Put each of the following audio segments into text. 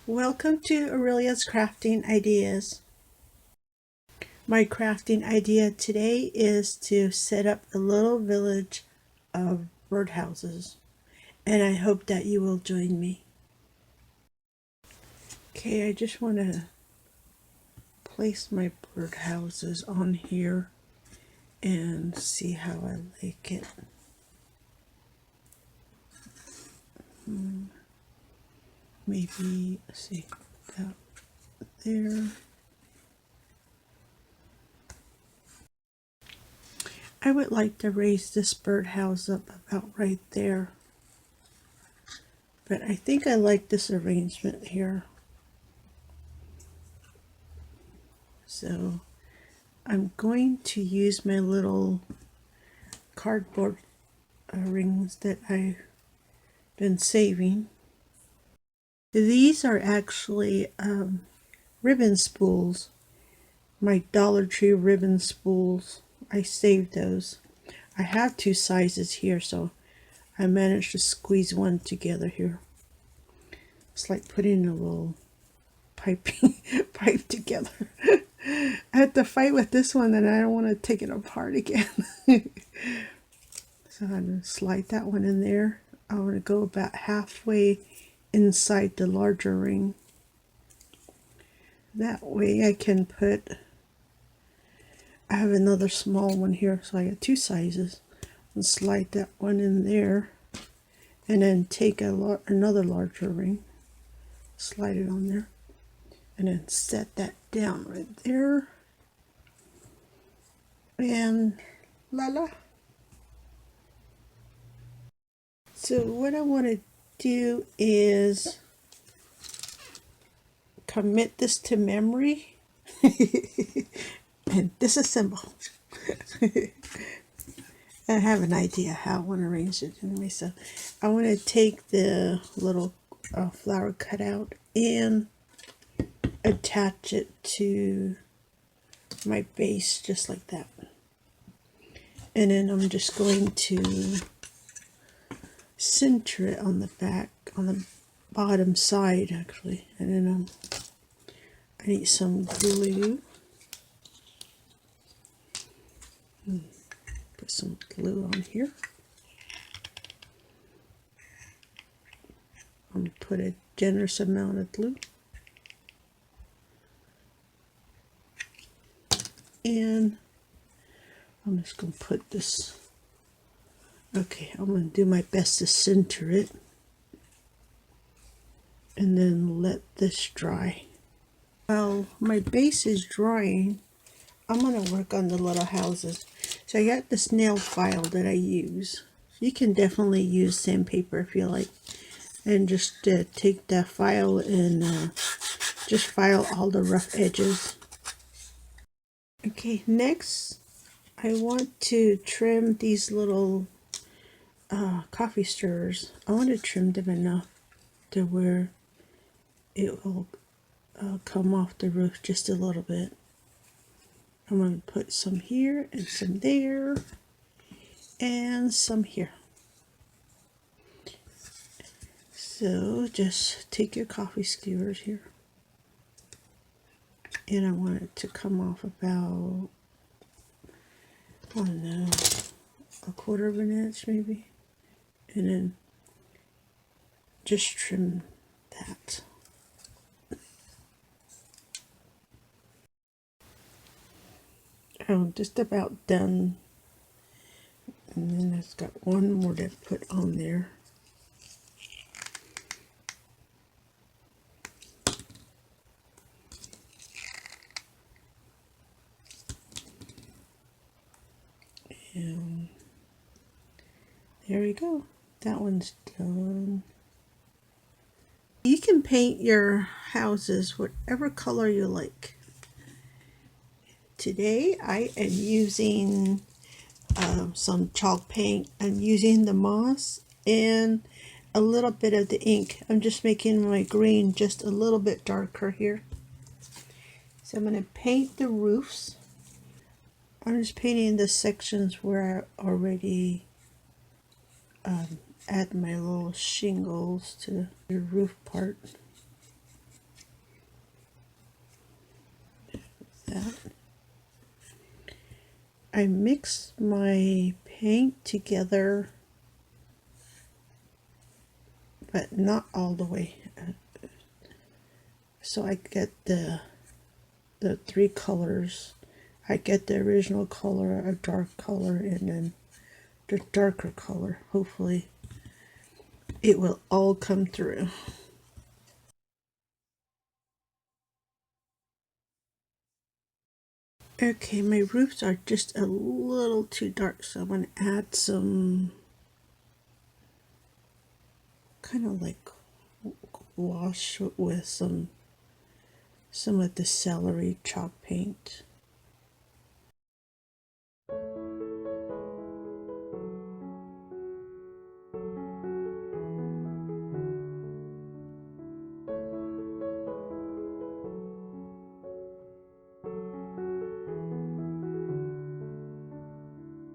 Welcome to Aurelia's Crafting Ideas. My crafting idea today is to set up a little village of birdhouses, and I hope that you will join me. Okay, I just want to place my birdhouses on here and see how I like it. Maybe, let's see, about there. I would like to raise this birdhouse up about right there. But I think I like this arrangement here. So I'm going to use my little cardboard rings that I've been saving. These are actually ribbon spools, my Dollar Tree ribbon spools. I saved those. I have two sizes here, so I managed to squeeze one together here. It's like putting a little pipe together. I had to fight with this one and I don't want to take it apart again. So I'm going to slide that one in there. I want to go about halfway inside the larger ring. That way I can put, I have another small one here, so I got two sizes. And slide that one in there, and then take another larger ring, slide it on there, and then set that down right there. And voila. So what I want to do is commit this to memory and disassemble. I have an idea how I want to arrange it anyway. So I want to take the little flower cutout and attach it to my base just like that. And then I'm just going to center it on the back, on the bottom side actually. And then I need some glue. Put some glue on here. I'm going to put a generous amount of glue. And I'm just going to put this, okay, I'm going to do my best to center it. And then let this dry. While my base is drying, I'm going to work on the little houses. So I got this nail file that I use. You can definitely use sandpaper if you like. And just take that file and just file all the rough edges. Okay, next I want to trim these little coffee stirrers. I want to trim them enough to where it will come off the roof just a little bit. I'm going to put some here and some there and some here. So just take your coffee skewers here, and I want it to come off about, I don't know, a quarter of an inch maybe, and then just trim that. I'm just about done, and then I've got one more to put on there. And there we go. That one's done. You can paint your houses whatever color you like. Today I am using some chalk paint. I'm using the moss and a little bit of the ink. I'm just making my green just a little bit darker here. So I'm going to paint the roofs. I'm just painting the sections where I already add my little shingles to the roof part. that. I mix my paint together, but not all the way. So I get the three colors. I get the original color, a dark color, and then the darker color. Hopefully it will all come through. Okay, my roofs are just a little too dark, so I'm going to add some kind of like wash with some of the celery chalk paint.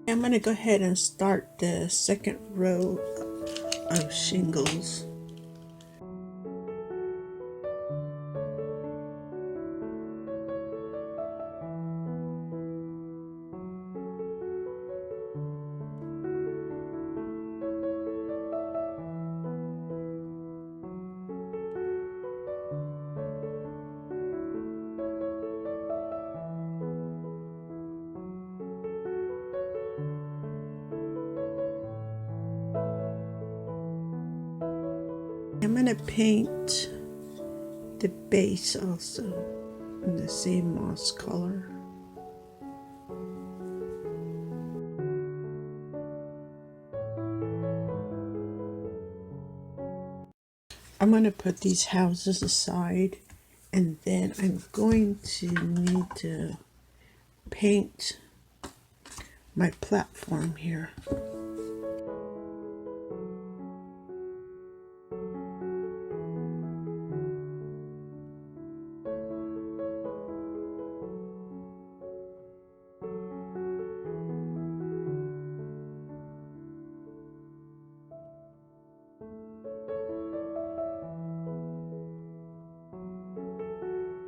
I'm going to go ahead and start the second row of shingles. I'm going to paint the base also in the same moss color. I'm going to put these houses aside, and then I'm going to need to paint my platform here.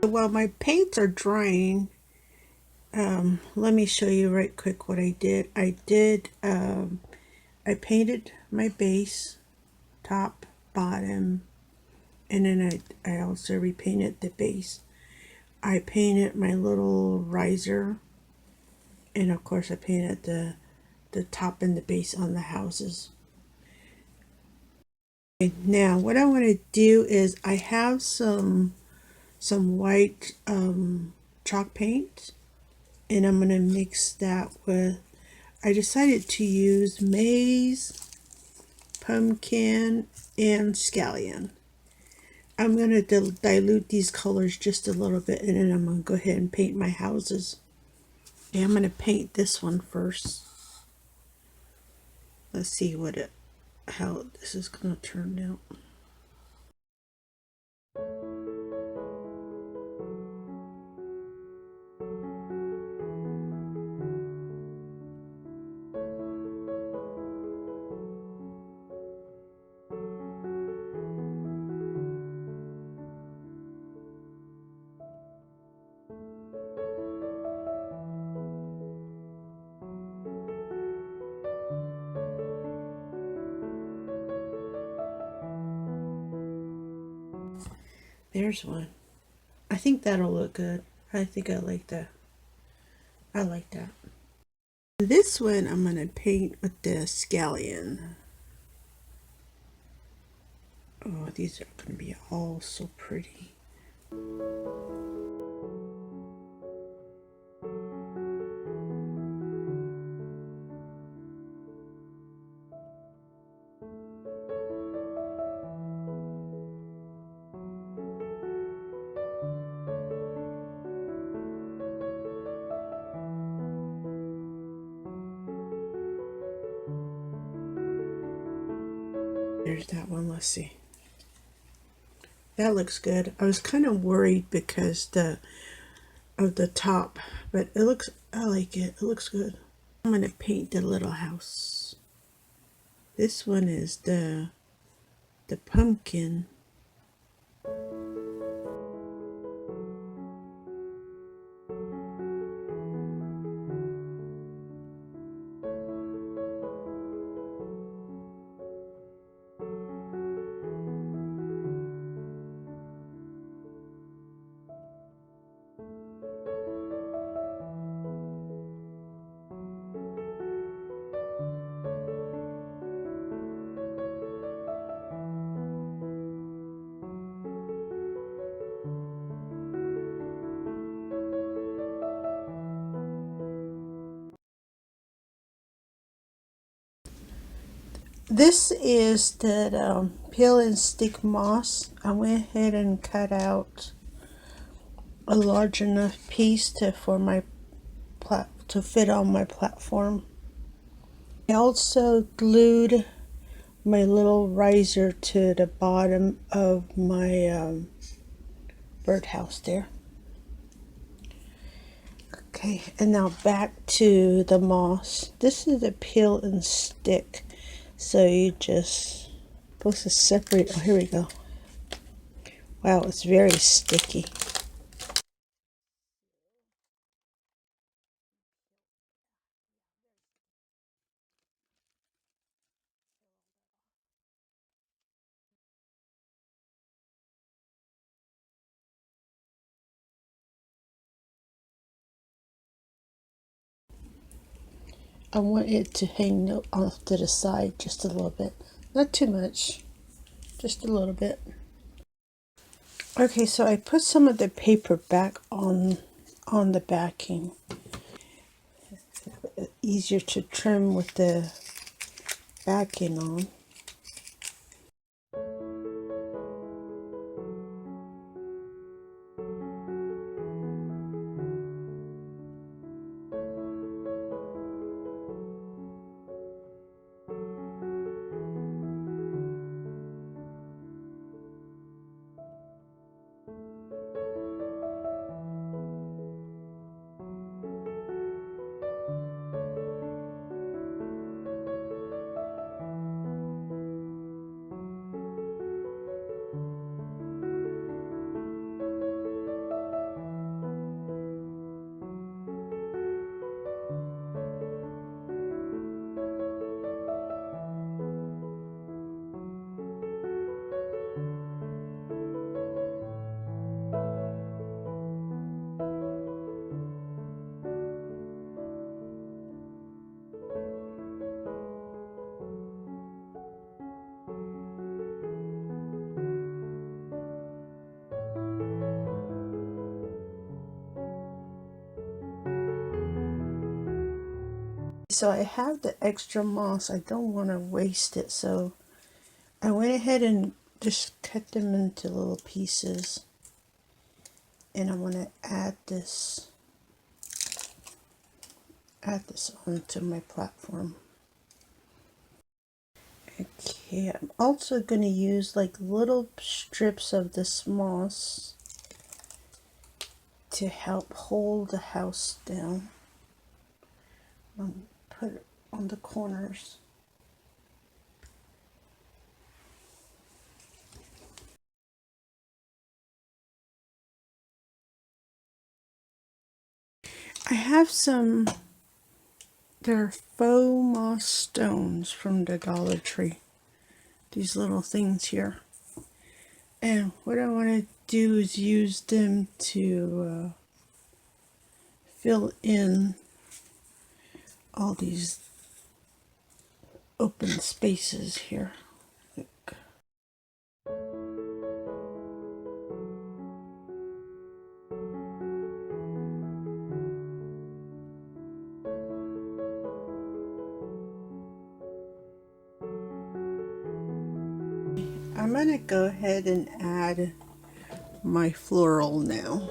While my paints are drying, let me show you right quick what I did. I painted my base, top, bottom, and then I also repainted the base. I painted my little riser, and of course I painted the top and the base on the houses. Okay, now what I want to do is I have some white chalk paint, and I'm going to mix that with, I decided to use maize, pumpkin, and scallion. I'm going to dilute these colors just a little bit, and then I'm going to go ahead and paint my houses. Okay, I'm going to paint this one first. Let's see how this is going to turn out. There's one. I think that'll look good. I think I like that. I like that. This one I'm going to paint with the scallion. Oh, these are going to be all so pretty. There's that one. Let's see. That looks good. I was kind of worried because of the top, but it looks, I like it. It looks good. I'm going to paint the little house. This one is the pumpkin. This is that peel and stick moss. I went ahead and cut out a large enough piece for my to fit on my platform. I also glued my little riser to the bottom of my birdhouse there. Okay, and now back to the moss. This is a peel and stick. So you just supposed to separate. Oh, here we go. Wow, it's very sticky. I want it to hang off to the side just a little bit. Not too much, just a little bit. Okay, so I put some of the paper back on the backing. Easier to trim with the backing on. So I have the extra moss. I don't want to waste it, so I went ahead and just cut them into little pieces. And I'm going to add this onto my platform. Okay, I'm also going to use like little strips of this moss to help hold the house down. Put it on the corners. I have some, they're faux moss stones from the Dollar Tree. These little things here. And what I want to do is use them to fill in all these open spaces here. Look. I'm going to go ahead and add my floral now.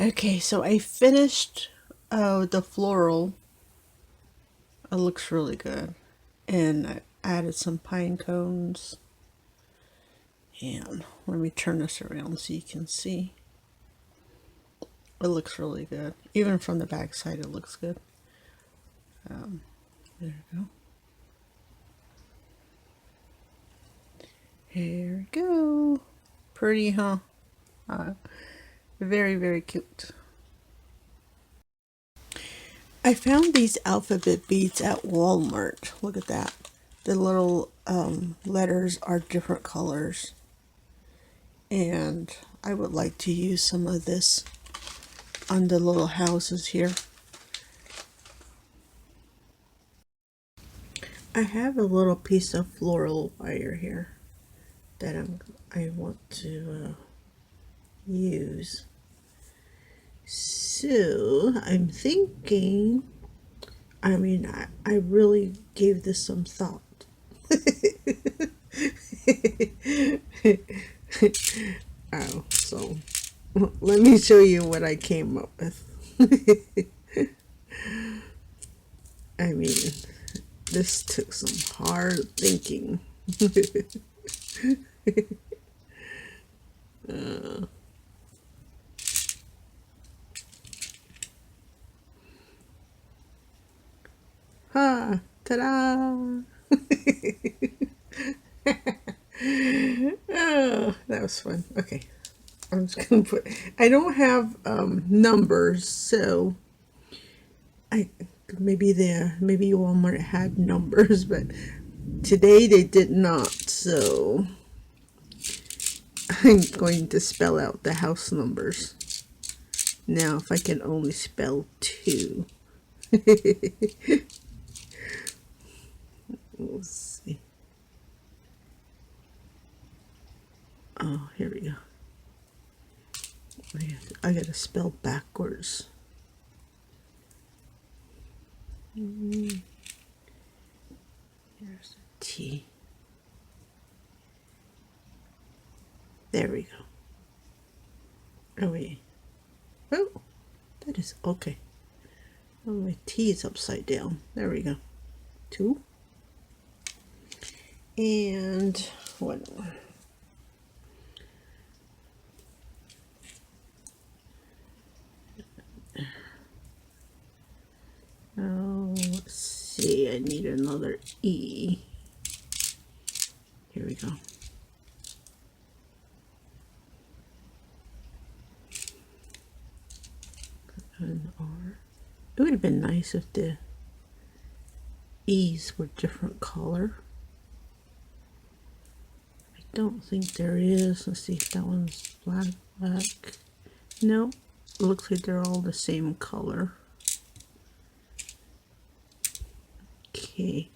Okay, so I finished the floral. It looks really good. And I added some pine cones. And let me turn this around so you can see. It looks really good. Even from the back side, it looks good. There we go. Here we go. Pretty, huh? Very, very cute. I found these alphabet beads at Walmart. Look at that. The little letters are different colors. And I would like to use some of this on the little houses here. I have a little piece of floral wire here that I want to use. So I'm thinking, I really gave this some thought. Oh, so let me show you what I came up with. I mean, this took some hard thinking. Ha! Ta-da! Oh, that was fun. Okay, I'm just gonna put. I don't have numbers, so I maybe Walmart had numbers, but today they did not. So I'm going to spell out the house numbers. Now, if I can only spell two. Let's see. Oh, here we go. I gotta spell backwards. Here's a T. There we go. Oh, wait. Oh, that is okay. Oh, my T is upside down. There we go. Two. And one more. Oh, let's see. I need another E. Here we go. An R. It would have been nice if the E's were different color. I don't think there is. Let's see if that one's black. No, it looks like they're all the same color. Okay,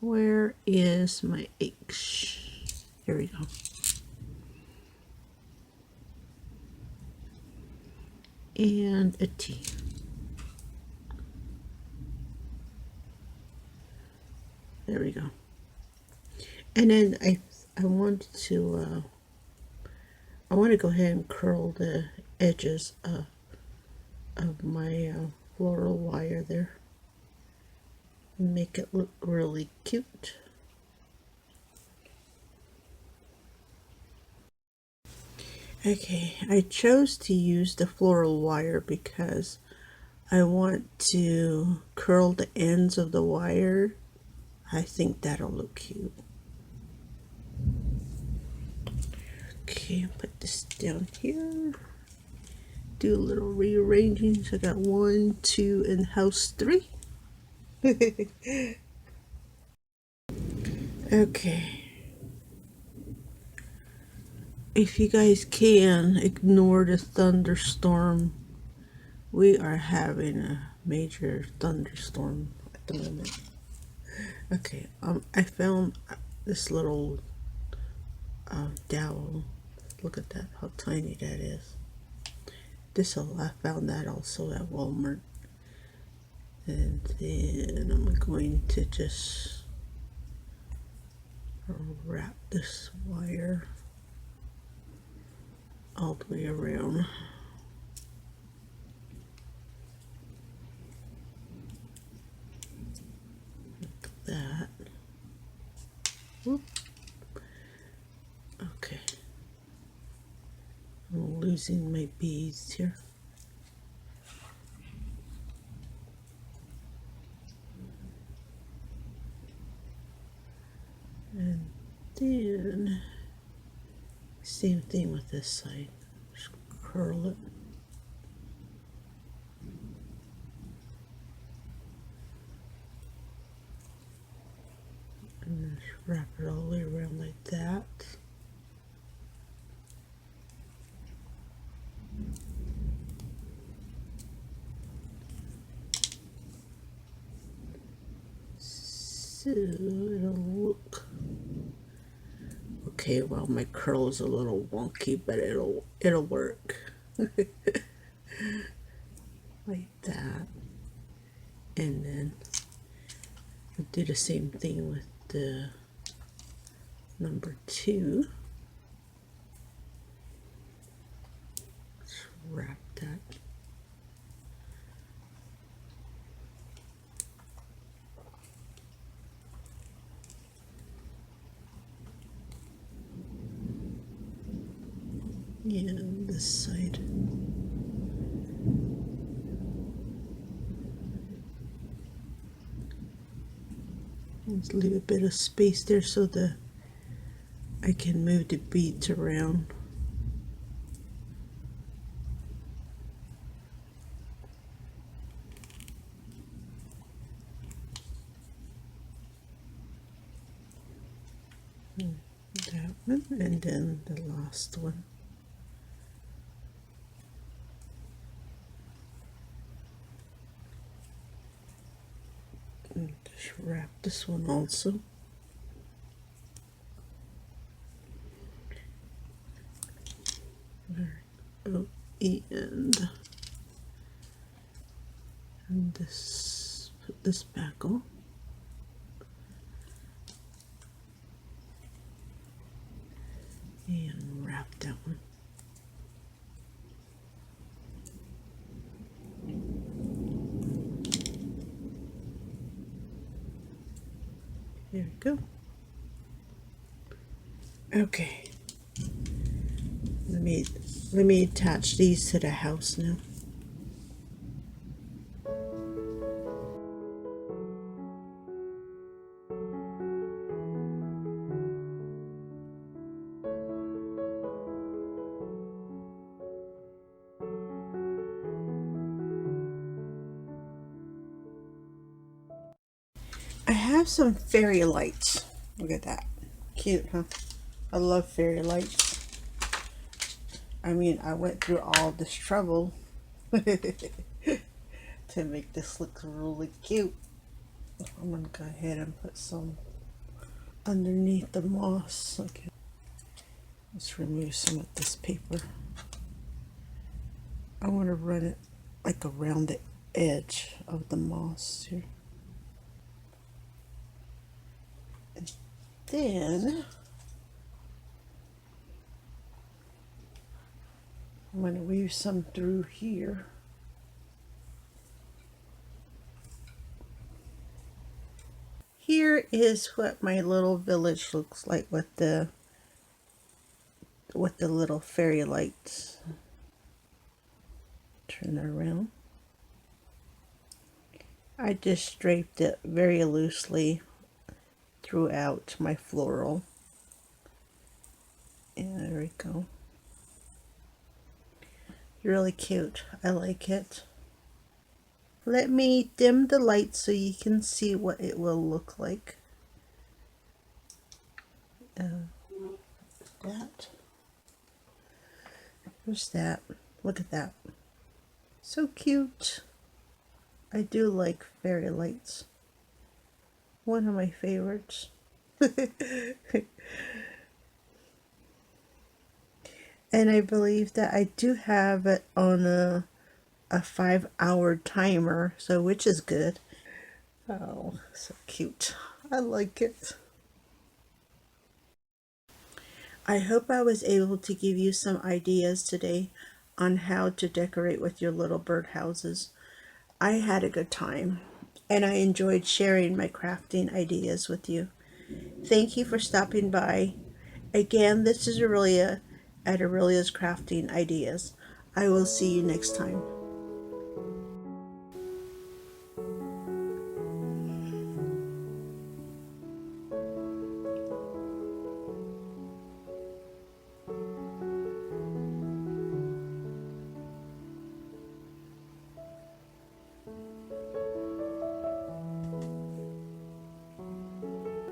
where is my H? There we go. And a T. There we go. And then I want to go ahead and curl the edges of my floral wire there. Make it look really cute. Okay, I chose to use the floral wire because I want to curl the ends of the wire. I think that'll look cute. Okay, put this down here. Do a little rearranging. So I got 1, 2, and house 3. Okay. If you guys can ignore the thunderstorm, we are having a major thunderstorm at the moment. Okay, I found this little dowel. Look at that, how tiny that is. I found that also at Walmart. And then I'm going to just wrap this wire all the way around. Okay. I'm losing my beads here. And then, same thing with this side. Just curl it. And just wrap it all the way around like that. So it'll look okay. Well, my curl is a little wonky, but it'll work. Like that. And then I'll do the same thing with the number 2. Let's wrap that. And this side. Just leave a bit of space there so that I can move the beads around. That one, and then the last one. And just wrap this one also. There we go. And this, put this back on. And wrap that one. There we go. Okay. Let me attach these to the house now. I have some fairy lights. Look at that. Cute, huh? I love fairy lights. I mean, I went through all this trouble to make this look really cute. I'm going to go ahead and put some underneath the moss. Okay. Let's remove some of this paper. I want to run it like around the edge of the moss here. And then I'm going to weave some through here. Here is what my little village looks like with the little fairy lights. Turn it around. I just draped it very loosely throughout my floral. And there we go. Really cute. I like it. Let me dim the light so you can see what it will look like. That. There's that. Look at that. So cute. I do like fairy lights. One of my favorites. And I believe that I do have it on a 5-hour timer, so which is good. Oh, so cute. I like it. I hope I was able to give you some ideas today on how to decorate with your little bird houses. I had a good time, and I enjoyed sharing my crafting ideas with you. Thank you for stopping by. Again, this is Aurelia at Aurelia's Crafting Ideas. I will see you next time.